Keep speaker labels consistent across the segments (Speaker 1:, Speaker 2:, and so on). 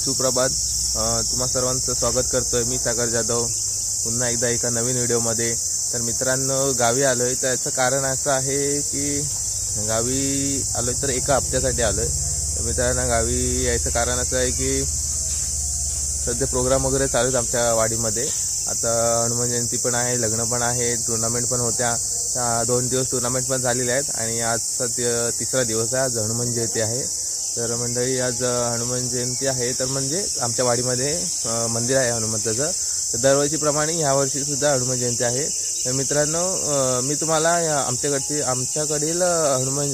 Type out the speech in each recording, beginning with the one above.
Speaker 1: सुप्रभात. तुम्हा सर्वांचं स्वागत करतोय मी सागर जाधव पुन्हा एकदा एका नवीन व्हिडिओमध्ये. तर मित्रांनो, गावी आलोय. त्याचं कारण असं आहे की गावी आलोय तर एका हप्त्यासाठी आलोय. तर मित्रांनो, गावी यायचं कारण असं आहे की सध्या प्रोग्राम वगैरे चालू आहेत आमच्या वाडीमध्ये. आता हनुमान जयंती पण आहे, लग्न पण आहे, टुर्नामेंट पण होत्या. 2 दिवस टुर्नामेंट पण झालेले आहेत आणि आजचा तिसरा दिवस आहे. आज हनुमान जयंती आहे. तर मंडळी, आज हनुमान जयंती आहे. तर म्हणजे आमच्या वाडीमध्ये मंदिर आहे हनुमंताचं. तर दरवर्षीप्रमाणे ह्यावर्षी सुद्धा हनुमान जयंती आहे. तर मित्रांनो, मी तुम्हाला आमच्याकडील हनुमान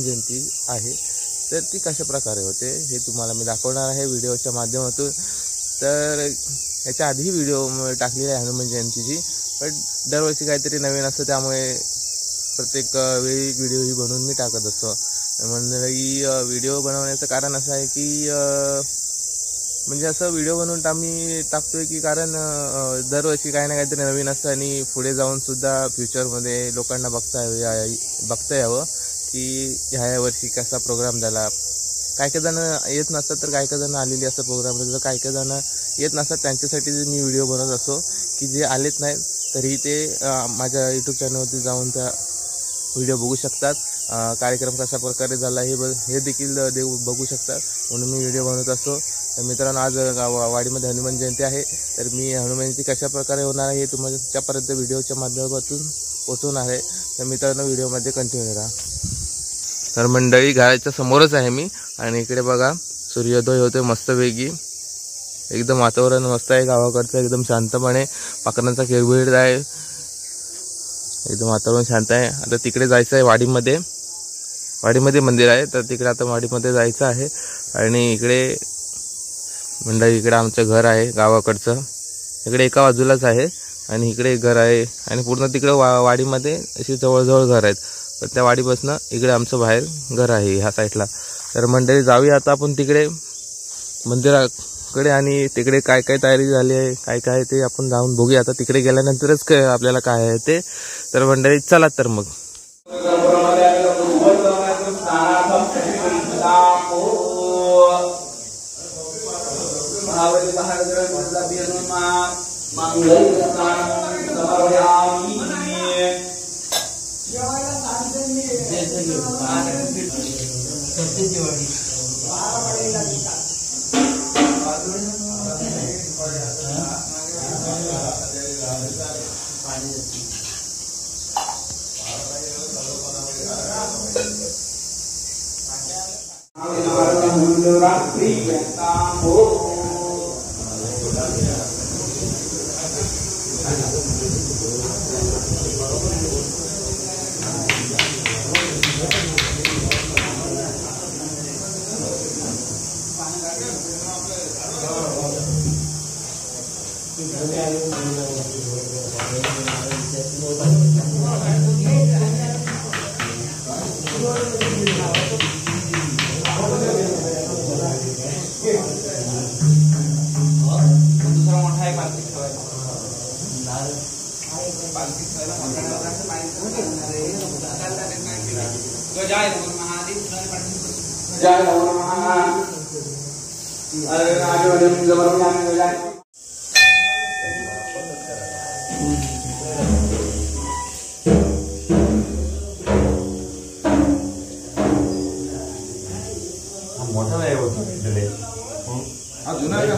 Speaker 1: जयंती आहे तर ती कशा प्रकारे होते हे तुम्हाला मी दाखवणार आहे व्हिडिओच्या माध्यमातून. तर याच्या आधीही व्हिडिओ टाकलेली आहे हनुमान जयंतीची, पण दरवर्षी काहीतरी नवीन असतं, त्यामुळे प्रत्येक वेळी व्हिडिओ ही बनवून मी टाकत असतो. मंडळी, व्हिडिओ बनवण्याचं कारण असं आहे की म्हणजे असं व्हिडिओ बनवून आम्ही टाकतोय की कारण दरवर्षी काही ना काहीतरी नवीन असतं आणि पुढे जाऊन सुद्धा फ्युचरमध्ये लोकांना बघता यावं की ह्या वर्षी कसा प्रोग्राम झाला. काही जण येत नसतात तर काही जण आलेली असतात प्रोग्रामला. तर काही जण येत नसतात त्यांच्यासाठी मी व्हिडिओ बनवत असतो की जे आलेत नाहीत तरी ते माझ्या यूट्यूब चॅनलवरती जाऊन त्या व्हिडिओ बघू शकतात. कार्यक्रम कशा प्रकारे झाला हे देखील बघू शकतात, म्हणून मी व्हिडिओ बनवत असतो. तर मित्रांनो, आज वाडीमध्ये हनुमान जयंती आहे. तर मी हनुमान जयंती कशा प्रकारे होणार आहे हे तुमच्यापर्यंत व्हिडिओच्या माध्यमातून पोहोचवणार आहे. तर मित्रांनो, व्हिडिओमध्ये कंटिन्यू राहा. तर मंडळी, घराच्या समोरच आहे मी आणि इकडे बघा सूर्योदय होतोय मस्तपैकी. एकदम वातावरण मस्त आहे गावाकडचं, एकदम शांतपणे पाखरांचा किलबिलाट आहे, एकदम वातावरण शांत आहे. आता तिकडे जायचं आहे वाडीमध्ये मंदिर आहे, तर तिकडे आता वाडीमध्ये जायचं आहे. आणि इकडे मंडळी, इकडे आमचं घर आहे गावाकडचं. इकडे एका बाजूलाच आहे आणि इकडे एक घर आहे आणि पूर्ण तिकडे वाडीमध्ये अशी जवळजवळ घर आहेत. तर त्या वाडीपासून इकडे आमचं बाहेर घर आहे ह्या साईडला. तर मंडळी, जाऊया आता आपण तिकडे मंदिराकडे आणि तिकडे काय काय तयारी झाली आहे काय ते आपण जाऊन बघूया. आता तिकडे गेल्यानंतरच आपल्याला काय आहे ते. तर मंडळी, चला तर मग.
Speaker 2: मोठा नाही होत जुना का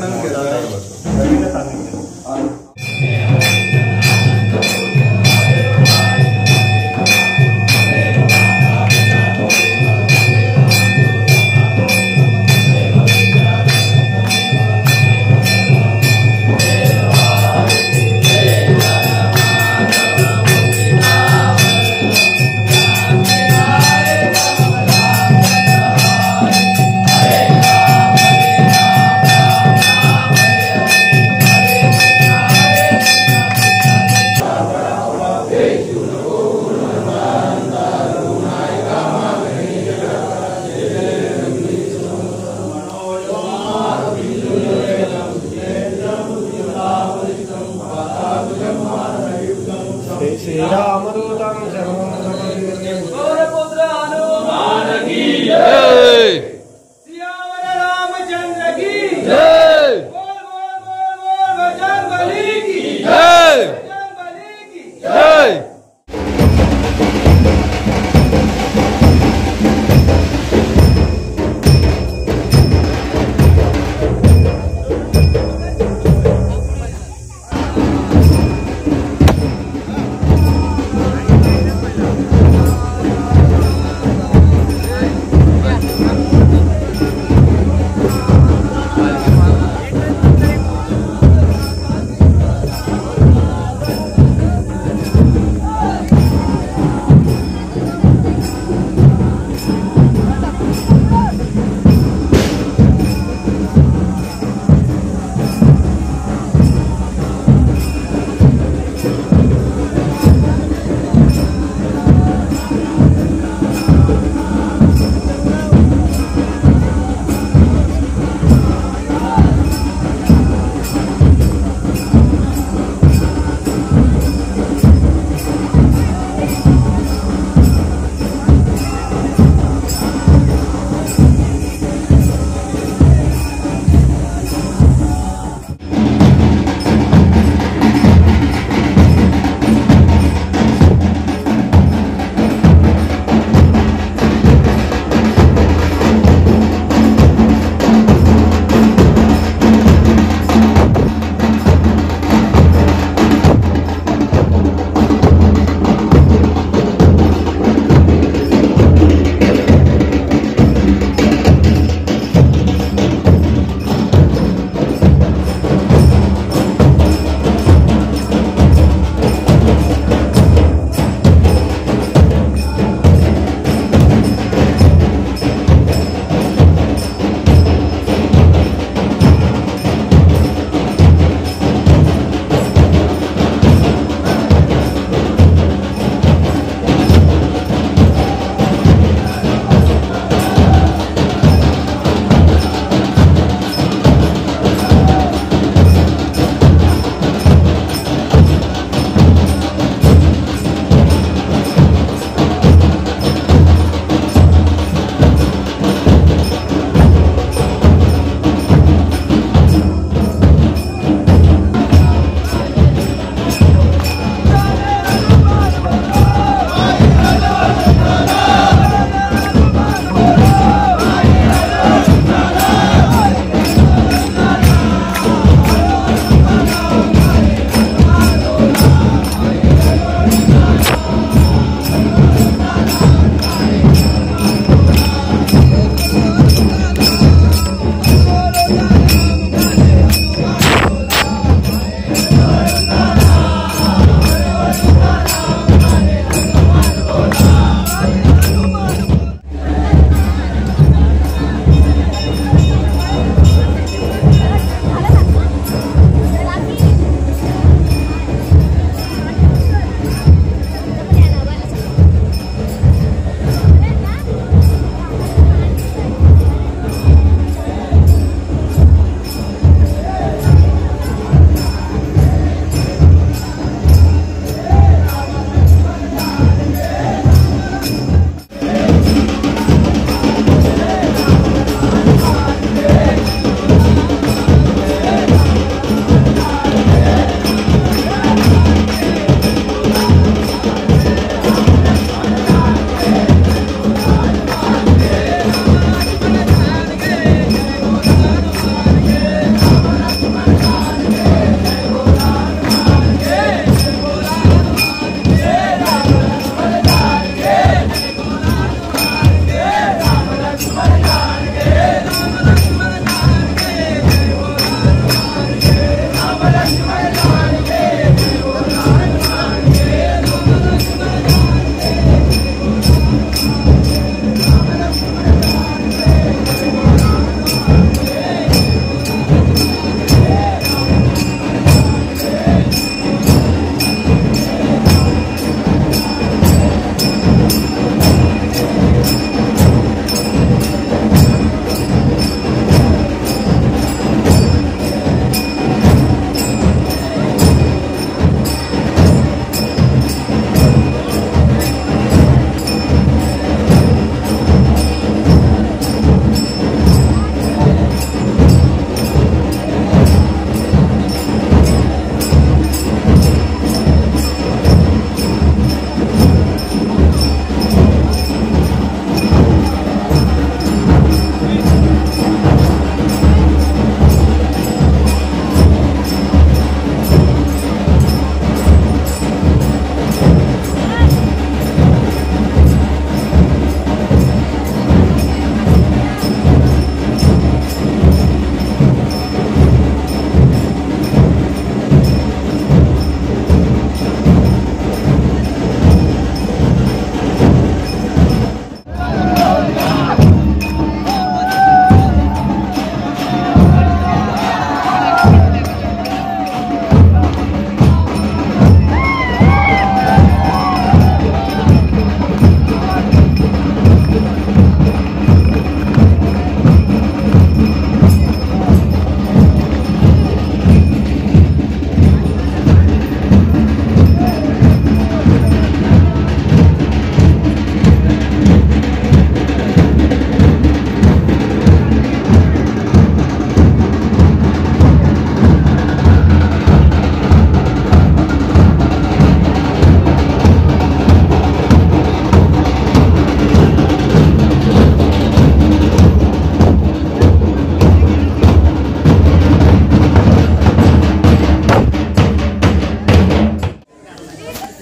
Speaker 3: श्रीरामदूतं
Speaker 1: गौरपुत्र हनुमान की जय। सियावर रामचंद्र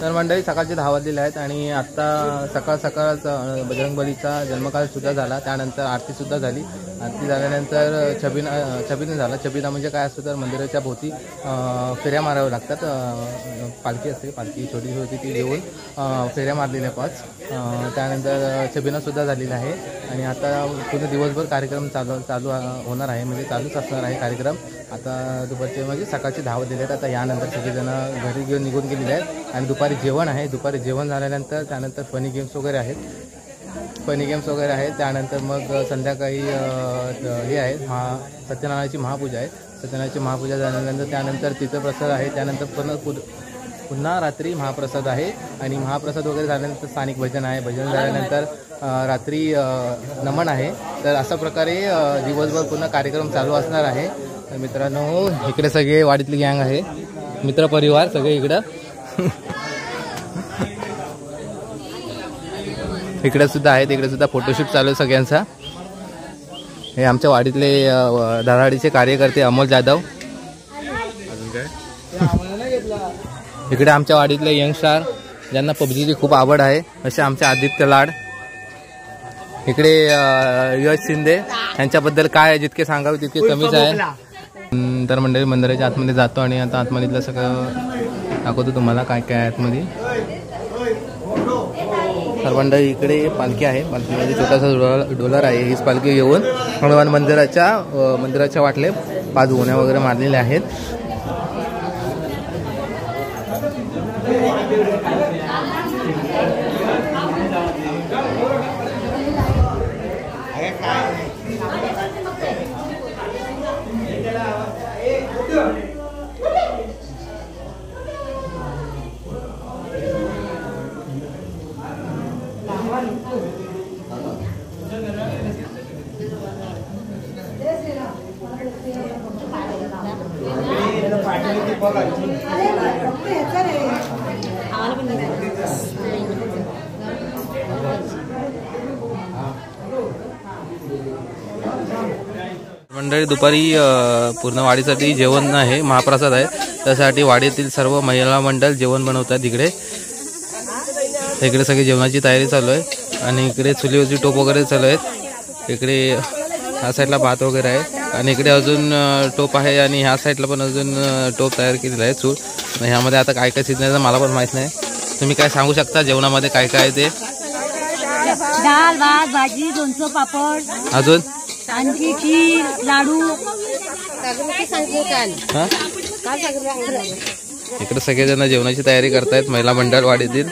Speaker 1: तर मंडळी सकाळचे 10 वाजलेले आहेत आणि आत्ता सकाळच बजरंगबलीचा जन्मकालसुद्धा झाला. त्यानंतर आरतीसुद्धा झाली. आरती झाल्यानंतर छबिना झाला. छबिना म्हणजे काय असतं तर मंदिराच्या भोवती फेऱ्या माराव्या लागतात. पालखी असते, पालखी छोटी होती ती घेऊन फेऱ्या मारलेल्या 5. त्यानंतर छबिनासुद्धा झालेला आहे आणि आता पूर्ण दिवसभर कार्यक्रम चालू होणार आहे, म्हणजे चालूच असणार आहे कार्यक्रम. आता दुपारचे म्हणजे सकाळचे 10 वाजलेले आहेत. आता यानंतर सगळेजण घरी घेऊन निघून गेलेले आहेत आणि दुपारी जेवण आहे. दुपारी जेवण झाल्यानंतर त्यानंतर फनी गेम्स वगैरे आहेत. त्यानंतर मग संध्याकाळी हे आहे सत्यनारायणाची महापूजा आहे. सत्यनारायणाची महापूजा झाल्यानंतर त्यानंतर तीर्थप्रसाद आहे. त्यानंतर पुन्हा रात्री महाप्रसाद आहे आणि महाप्रसाद वगैरे झाल्यानंतर स्थानिक भजन आहे. भजन झाल्यानंतर रात्री नमन आहे. तर अशा प्रकारे दिवसभर पुन्हा कार्यक्रम चालू असणार आहे. तर मित्रांनो, इकडे सगळे वाडीतली गँग आहे, मित्रपरिवार सगळे इकडं. इकडे सुद्धा आहेत. इकडे सुद्धा फोटोशूट चालू आहे सगळ्यांचा. हे आमच्या वाडीतले दराडीचे कार्यकर्ते अमोल जाधव.
Speaker 2: अजून काय
Speaker 1: इकडे आमच्या वाडीतले यंगस्टार ज्यांना पबजीची खूप आवड आहे असे आमचे आदित्य लाड. इकडे यश शिंदे, यांच्याबद्दल काय जितके सांगावे तितके कमीच आहे. तर मंडळी मंदिराच्या आतमध्ये जातो आणि आता आतमधीतलं सगळं दाखवतो तुम्हाला काय काय आतमध्ये. तर मंडळी इकडे पालखी आहे. पालखीमध्ये छोटासा डोलर आहे. हीच पालखी घेऊन हनुमान मंदिराच्या वाटले 5 गोण्या वगैरे मारलेल्या आहेत. मंडळी दुपारी पूर्ण वाडीसाठी जेवण आहे, महाप्रसाद आहे. त्यासाठी वाडीतील सर्व महिला मंडळ जेवण बनवतात. इकडे सगळी जेवणाची तयारी चालू आहे आणि इकडे चुलीवरची टोप वगैरे चालू आहेत. इकडे ह्या साईडला भात वगैरे आहे आणि इकडे अजून टोप आहे आणि ह्या साईडला पण अजून टोप तयार केलेला आहे चूल. ह्यामध्ये आता काय काय शिजण्याचं मला पण माहीत नाही. तुम्ही काय सांगू शकता जेवणामध्ये काय काय आहे ते?
Speaker 4: डाळ, भात, भाजी, लोणचं, पापड,
Speaker 1: अजून
Speaker 4: आणखी खीर, लाडू.
Speaker 1: इकडे सगळेजण जेवणाची तयारी करतायत महिला मंडळ वाडीतील.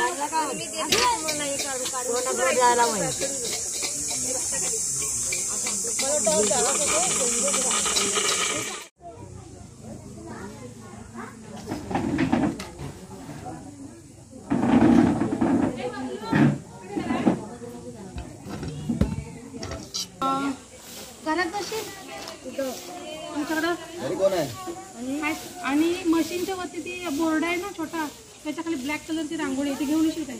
Speaker 5: आणि मशीनच्या वरती ती बोर्ड आहे ना छोटा, त्याच्या खाली ब्लॅक कलरची रांगोळी ती घेऊन येशील काय?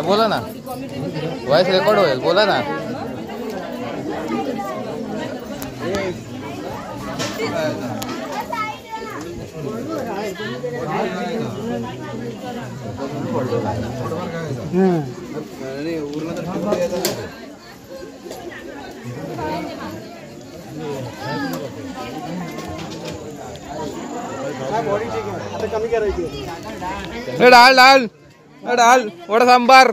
Speaker 1: बोला ना, वॉइस रेकॉर्ड होईल, बोला ना. डाल डाल डाल वडा सांबार.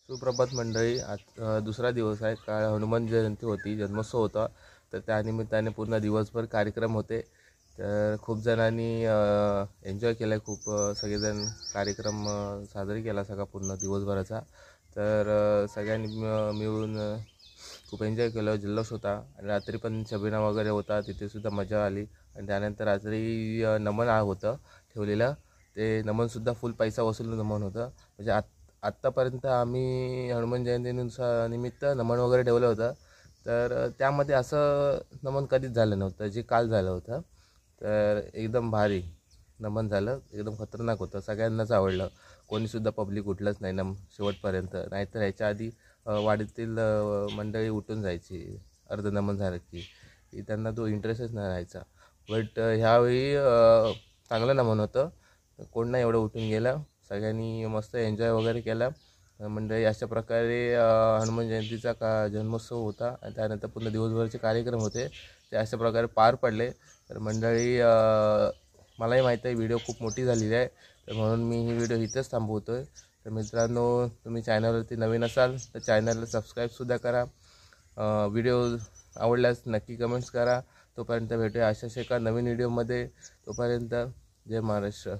Speaker 1: सुप्रभात मंडळी, आज दुसरा दिवस आहे. काल हनुमान जयंती होती, जन्मोत्सव होता. तर त्यानिमित्ताने पूर्ण दिवसभर कार्यक्रम होते. तर खूप जणांनी एन्जॉय केला आहे. खूप सगळेजण कार्यक्रम साजरी केला सगळा पूर्ण दिवसभराचा. तर सगळ्यांनी मिळून खूप एन्जॉय केलं. जल्लोष होता आणि रात्री पण शबीना वगैरे होता, तिथेसुद्धा मजा आली. आणि त्यानंतर रात्री नमन होतं ठेवलेलं. ते नमनसुद्धा फुल पैसा वसूल नमन होतं. म्हणजे आत्तापर्यंत आम्ही हनुमान जयंतीनुसार निमित्त नमन वगैरे ठेवलं होतं. तर त्यामध्ये असं नमन कधीच झालं नव्हतं जे काल झालं होतं. तर एकदम भारी नमन झालं, एकदम खतरनाक होतं. सगळ्यांनाच आवडलं. कोणीसुद्धा पब्लिक उठलंच नाही शेवटपर्यंत. नाहीतर ह्याच्या आधी वाडीतील मंडळी उठून जायची अर्ध नमन झालं की त्यांना तो इंटरेस्टच नाही राहायचा. बट ह्यावेळी चांगलं नमन होतं. कोण नाही एवढं उठून गेलं. सगळ्यांनी मस्त एन्जॉय वगैरे केला. मंडळी अशा प्रकारे हनुमान जयंतीचा जन्मोत्सव होता आणि त्यानंतर पूर्ण दिवसभराचे कार्यक्रम होते ते अशा प्रकारे पार पडले. तर मंडळी, मलाही माहीत आहे व्हिडिओ खूप मोठी झालेली आहे, तर म्हणून मी ही व्हिडिओ इथंच थांबवतो आहे. तर मित्रांनो, तुम्ही चॅनलवरती नवीन असाल तर चॅनलला सबस्क्राईबसुद्धा करा. व्हिडिओ आवडल्यास नक्की कमेंट्स करा. तोपर्यंत भेटूया अशाच एका नवीन व्हिडिओमध्ये. तोपर्यंत जय महाराष्ट्र.